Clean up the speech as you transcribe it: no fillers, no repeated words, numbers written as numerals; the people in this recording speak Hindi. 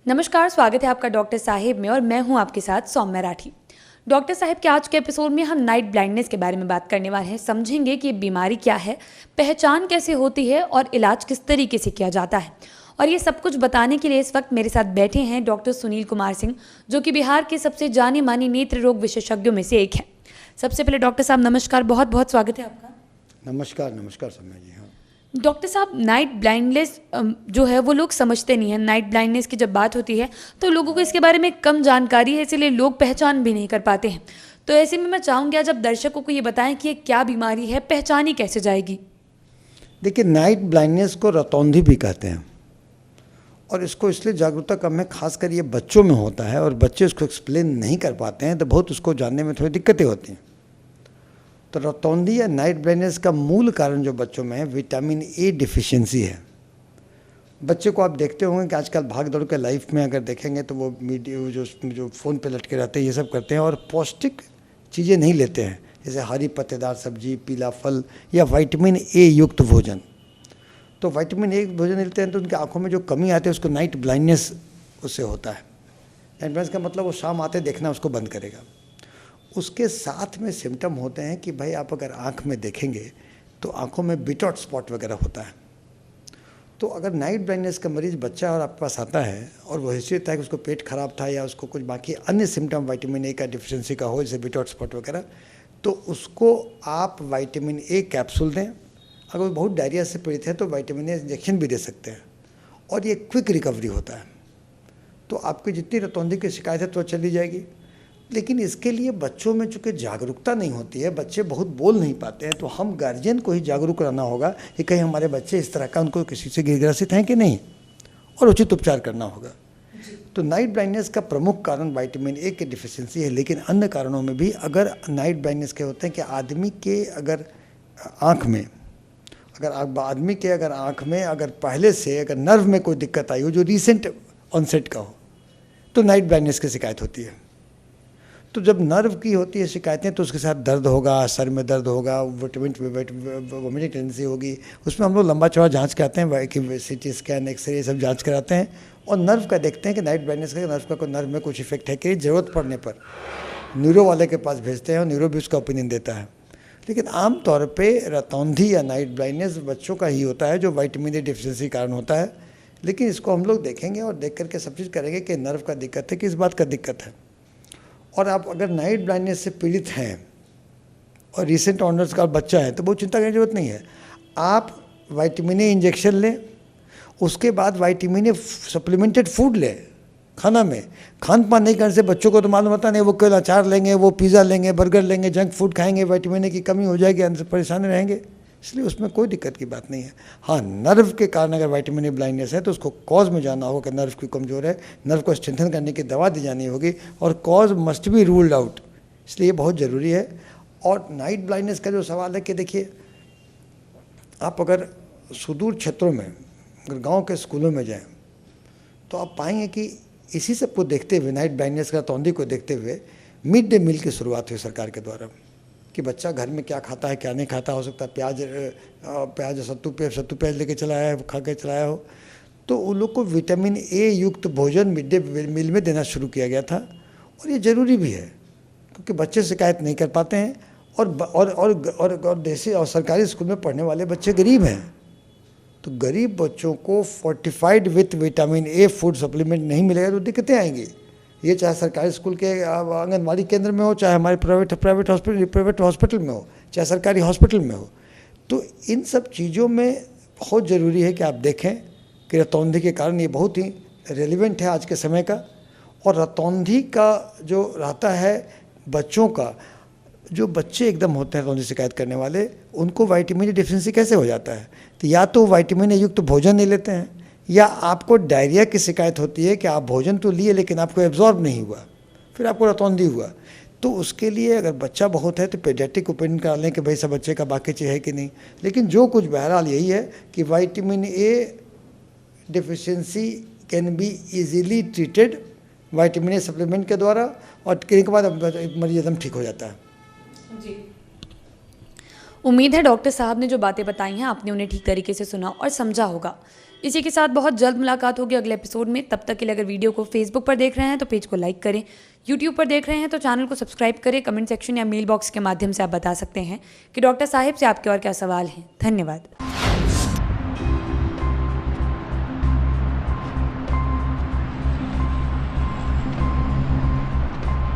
नमस्कार, स्वागत है आपका डॉक्टर साहिब में और मैं हूं आपके साथ सौम्या राठी। डॉक्टर साहिब के आज के एपिसोड में हम नाइट ब्लाइंडनेस के बारे में बात करने वाले हैं। समझेंगे कि ये बीमारी क्या है, पहचान कैसे होती है और इलाज किस तरीके से किया जाता है। और ये सब कुछ बताने के लिए इस वक्त मेरे साथ बैठे हैं डॉक्टर सुनील कुमार सिंह, जो कि बिहार के सबसे जाने माने नेत्र रोग विशेषज्ञों में से एक हैं। सबसे पहले डॉक्टर साहब नमस्कार, बहुत बहुत स्वागत है आपका। नमस्कार नमस्कार सौम्या जी। हाँ, डॉक्टर साहब, नाइट ब्लाइंडनेस जो है वो लोग समझते नहीं हैं। नाइट ब्लाइंडनेस की जब बात होती है तो लोगों को इसके बारे में कम जानकारी है, इसीलिए लोग पहचान भी नहीं कर पाते हैं। तो ऐसे में मैं चाहूँगी आज आप दर्शकों को ये बताएं कि ये क्या बीमारी है, पहचानी कैसे जाएगी। देखिए, नाइट ब्लाइंडनेस को रतौंधी भी कहते हैं और इसको इसलिए जागरूकता कम है, खासकर ये बच्चों में होता है और बच्चे उसको एक्सप्लेन नहीं कर पाते हैं तो बहुत उसको जानने में थोड़ी दिक्कतें होती हैं। तो रतौंधी या नाइट ब्लाइंडनेस का मूल कारण जो बच्चों में है, विटामिन ए डिफिशियंसी है। बच्चे को आप देखते होंगे कि आजकल भाग दौड़ के लाइफ में अगर देखेंगे तो वो मीडिया जो फ़ोन पे लटके रहते हैं, ये सब करते हैं और पौष्टिक चीज़ें नहीं लेते हैं, जैसे हरी पत्तेदार सब्जी, पीला फल या विटामिन ए युक्त भोजन। तो विटामिन ए भोजन लेते हैं तो उनकी आंखों में जो कमी आती है उसको नाइट ब्लाइंडनेस उससे होता है। नाइट ब्लाइंडनेस का मतलब वो शाम आते देखना उसको बंद करेगा। उसके साथ में सिम्टम होते हैं कि भाई आप अगर आँख में देखेंगे तो आँखों में बिटॉट स्पॉट वगैरह होता है। तो अगर नाइट ब्लाइंडनेस का मरीज़ बच्चा और आपके पास आता है और वो हिस्ट्री था कि उसको पेट खराब था या उसको कुछ बाकी अन्य सिम्टम विटामिन ए का डिफिशिएंसी का हो, जैसे बिटॉट स्पॉट वगैरह, तो उसको आप विटामिन ए कैप्सूल दें। अगर वो बहुत डायरिया से पीड़ित है तो विटामिन ए इंजेक्शन भी दे सकते हैं और ये क्विक रिकवरी होता है। तो आपकी जितनी रतौंधी की शिकायत है तो चली जाएगी। लेकिन इसके लिए बच्चों में चूँकि जागरूकता नहीं होती है, बच्चे बहुत बोल नहीं पाते हैं, तो हम गार्जियन को ही जागरूक रहना होगा कि कहीं हमारे बच्चे इस तरह का उनको किसी से ग्रसित हैं कि नहीं, और उचित उपचार करना होगा। तो नाइट ब्लाइंडनेस का प्रमुख कारण विटामिन ए की डिफिशियंसी है, लेकिन अन्य कारणों में भी अगर नाइट ब्लाइंडनेस के होते हैं कि आदमी के अगर आँख में अगर पहले से अगर नर्व में कोई दिक्कत आई हो जो रिसेंट ऑनसेट का हो तो नाइट ब्लाइंडनेस की शिकायत होती है। तो जब नर्व की होती है शिकायतें तो उसके साथ दर्द होगा, सर में दर्द होगा, वोमिटिंग टेंडेंसी होगी। उसमें हम लोग लंबा चौड़ा जांच कराते हैं कि CT स्कैन, एक्सरे, सब जांच कराते हैं और नर्व का देखते हैं कि नाइट ब्लाइंडनेस का नर्व का कोई नर्व में कुछ इफेक्ट है कि ज़रूरत पड़ने पर न्यूरो वाले के पास भेजते हैं और न्यूरो भी उसका ओपिनियन देता है। लेकिन आम तौर पे रतौंधी या नाइट ब्लाइंडनेस बच्चों का ही होता है जो विटामिन ए डिफिशिएंसी कारण होता है। लेकिन इसको हम लोग देखेंगे और देख करके सब चीज़ करेंगे कि नर्व का दिक्कत है, किस बात का दिक्कत है। और आप अगर नाइट ब्लाइंडनेस से पीड़ित हैं और रिसेंट ऑनर्स का बच्चा है तो बहुत चिंता करने की जरूरत नहीं है। आप विटामिन ए इंजेक्शन लें, उसके बाद विटामिन ए सप्लीमेंटेड फूड लें। खाना में खान पान नहीं करने से बच्चों को तो मालूम होता नहीं, वो केवल अचार लेंगे, वो पिज़्ज़ा लेंगे, बर्गर लेंगे, जंक फूड खाएंगे, विटामिन ए की कमी हो जाएगी, अंदर परेशान रहेंगे। इसलिए उसमें कोई दिक्कत की बात नहीं है। हाँ, नर्व के कारण अगर विटामिन ए ब्लाइंडनेस है तो उसको कॉज में जाना होगा कि नर्व की कमज़ोर है, नर्व को स्ट्रेंथन करने की दवा दी जानी होगी और cause must be ruled out, इसलिए बहुत ज़रूरी है। और नाइट ब्लाइंडनेस का जो सवाल है कि देखिए, आप अगर सुदूर क्षेत्रों में अगर गाँव के स्कूलों में जाएँ तो आप पाएंगे कि इसी सब को देखते हुए, नाइट ब्लाइंडनेस का रतौंधी को देखते हुए मिड डे मील की शुरुआत हुई सरकार के द्वारा कि बच्चा घर में क्या खाता है क्या नहीं खाता, हो सकता है प्याज सत्तू प्याज लेके चला आया है, खा के चलाया हो। तो उन लोग को विटामिन ए युक्त भोजन मिड डे मील में देना शुरू किया गया था और ये ज़रूरी भी है क्योंकि बच्चे शिकायत नहीं कर पाते हैं और देसी और सरकारी स्कूल में पढ़ने वाले बच्चे गरीब हैं। तो गरीब बच्चों को fortified with vitamin A food supplement नहीं मिलेगा तो दिक्कतें आएंगी। ये चाहे सरकारी स्कूल के आंगनबाड़ी केंद्र में हो, चाहे हमारे प्राइवेट हॉस्पिटल में हो, चाहे सरकारी हॉस्पिटल में हो। तो इन सब चीज़ों में बहुत ज़रूरी है कि आप देखें कि रतौंधी के कारण ये बहुत ही रेलिवेंट है आज के समय का। और रतौंधी का जो रहता है बच्चों का, जो बच्चे एकदम होते हैं रतौंधी शिकायत करने वाले, उनको विटामिन ए डिफिशिएंसी कैसे हो जाता है? तो या तो विटामिन ए युक्त भोजन नहीं लेते हैं या आपको डायरिया की शिकायत होती है कि आप भोजन तो लिए लेकिन आपको एब्जॉर्ब नहीं हुआ, फिर आपको रतौंधी हुआ। तो उसके लिए अगर बच्चा बहुत है तो पेडियाट्रिक ओपिनियन करा लें कि भाई सब बच्चे का बाकी चीज़ है कि नहीं। लेकिन जो कुछ बहरहाल यही है कि vitamin A deficiency can be easily treated vitamin A supplement के द्वारा और के बाद मरीज एकदम ठीक हो जाता है। जी, उम्मीद है डॉक्टर साहब ने जो बातें बताई हैं आपने उन्हें ठीक तरीके से सुना और समझा होगा। इसी के साथ बहुत जल्द मुलाकात होगी अगले एपिसोड में। तब तक के लिए अगर वीडियो को फेसबुक पर देख रहे हैं तो पेज को लाइक करें, यूट्यूब पर देख रहे हैं तो चैनल को सब्सक्राइब करें। कमेंट सेक्शन या मेल बॉक्स के माध्यम से आप बता सकते हैं कि डॉक्टर साहिब से आपके और क्या सवाल हैं। धन्यवाद।